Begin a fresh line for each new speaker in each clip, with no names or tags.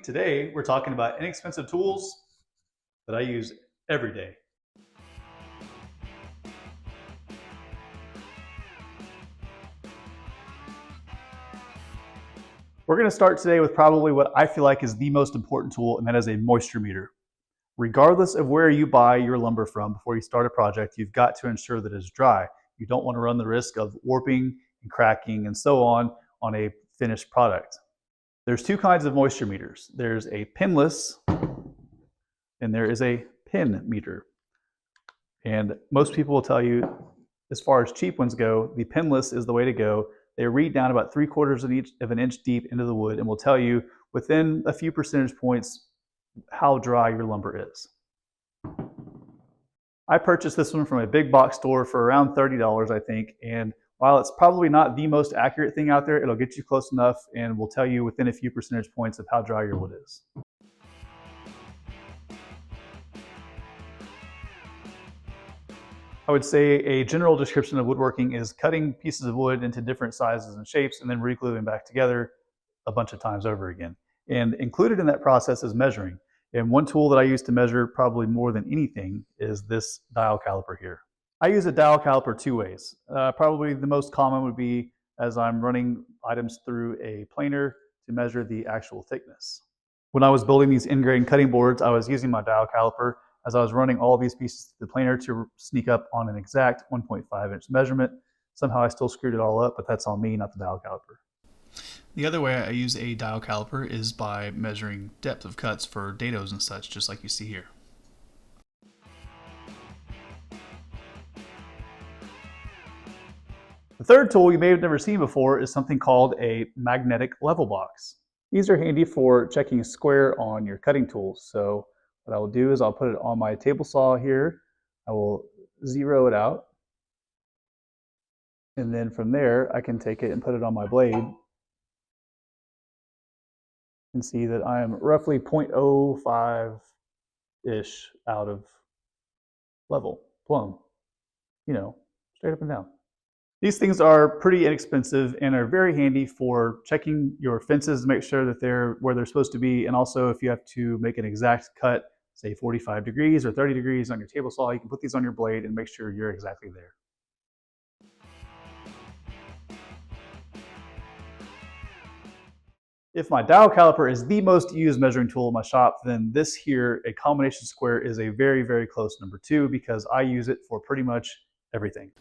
Today, we're talking about inexpensive tools that I use every day. We're going to start today with probably what I feel like is the most important tool, and that is a moisture meter. Regardless of where you buy your lumber from before you start a project, you've got to ensure that it's dry. You don't want to run the risk of warping and cracking and so on a finished product. There's two kinds of moisture meters. There's a pinless and there is a pin meter. And most people will tell you, as far as cheap ones go, the pinless is the way to go. They read down about 3/4 of an inch deep into the wood and will tell you within a few percentage points how dry your lumber is. I purchased this one from a big box store for around $30, I think, and while it's probably not the most accurate thing out there, it'll get you close enough and will tell you within a few percentage points of how dry your wood is. I would say a general description of woodworking is cutting pieces of wood into different sizes and shapes and then re-gluing back together a bunch of times over again. And included in that process is measuring. And one tool that I use to measure probably more than anything is this dial caliper here. I use a dial caliper two ways. Probably the most common would be as I'm running items through a planer to measure the actual thickness. When I was building these end-grain cutting boards, I was using my dial caliper as I was running all these pieces to the planer to sneak up on an exact 1.5-inch measurement. Somehow I still screwed it all up, but that's on me, not the dial caliper.
The other way I use a dial caliper is by measuring depth of cuts for dados and such, just like you see here.
The third tool you may have never seen before is something called a magnetic level box. These are handy for checking a square on your cutting tools. So what I will do is I'll put it on my table saw here. I will zero it out. And then from there, I can take it and put it on my blade and see that I am roughly 0.05-ish out of level, plumb, straight up and down. These things are pretty inexpensive and are very handy for checking your fences to make sure that they're where they're supposed to be. And also if you have to make an exact cut, say 45 degrees or 30 degrees on your table saw, you can put these on your blade and make sure you're exactly there. If my dial caliper is the most used measuring tool in my shop, then this here, a combination square, is a very, very close number 2 because I use it for pretty much everything.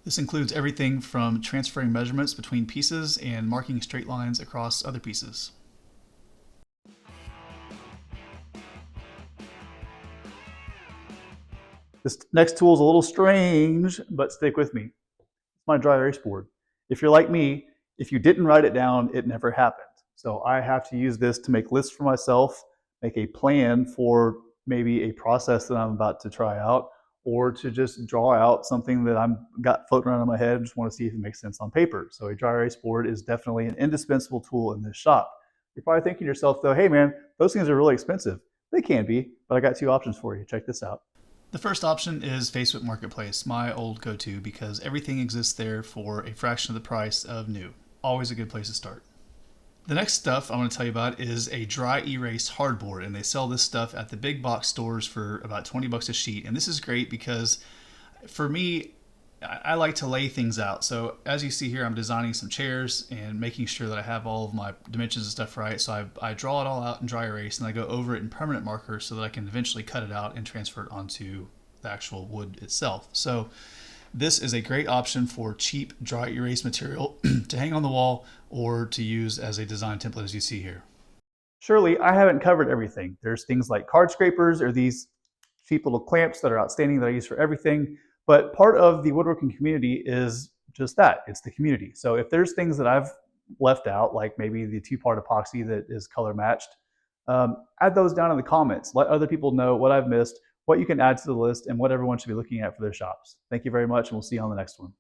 This includes everything from transferring measurements between pieces and marking straight lines across other pieces.
This next tool is a little strange, but stick with me. It's my dry erase board. If you're like me, if you didn't write it down, it never happened. So I have to use this to make lists for myself, make a plan for maybe a process that I'm about to try out, or to just draw out something that I've got floating around in my head and just want to see if it makes sense on paper. So a dry erase board is definitely an indispensable tool in this shop. You're probably thinking to yourself though, hey man, those things are really expensive. They can be, but I got two options for you. Check this out.
The first option is Facebook Marketplace, my old go-to, because everything exists there for a fraction of the price of new. Always a good place to start. The next stuff I want to tell you about is a dry erase hardboard, and they sell this stuff at the big box stores for about 20 bucks a sheet. And this is great because for me, I like to lay things out. So as you see here, I'm designing some chairs and making sure that I have all of my dimensions and stuff right. So I draw it all out in dry erase and I go over it in permanent marker so that I can eventually cut it out and transfer it onto the actual wood itself. So this is a great option for cheap dry erase material to hang on the wall or to use as a design template as you see here.
Surely I haven't covered everything. There's things like card scrapers or these cheap little clamps that are outstanding that I use for everything. But part of the woodworking community is just that, it's the community. So if there's things that I've left out, like maybe the two-part epoxy that is color matched, add those down in the comments. Let other people know what I've missed, what you can add to the list, and what everyone should be looking at for their shops. Thank you very much, and we'll see you on the next one.